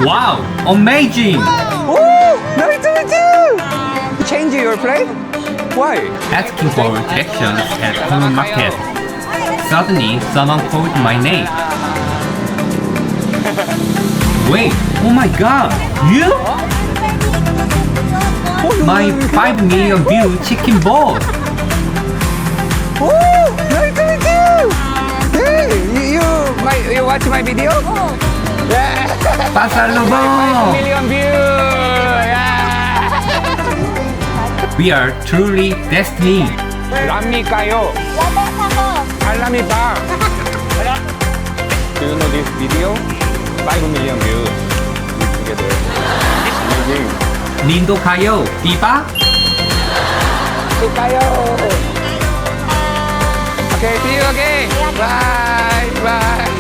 Wow, amazing! Oh, nice to meet you! Change your plate? Why? Asking for directions at common market. Suddenly, someone called my name. Wait, oh my god, you? My 5 million view chicken ball. Oh, nice to meet you! Hey, you watch my video? Yeah. Pasalubong! 5 million views! Yeah. We are truly destined. Rami kayo. Alami pa. Do you know this video? 5 million views together. Amazing. Nindo kayo, di ba? See kayo. Okay, see you again. Bye. Bye.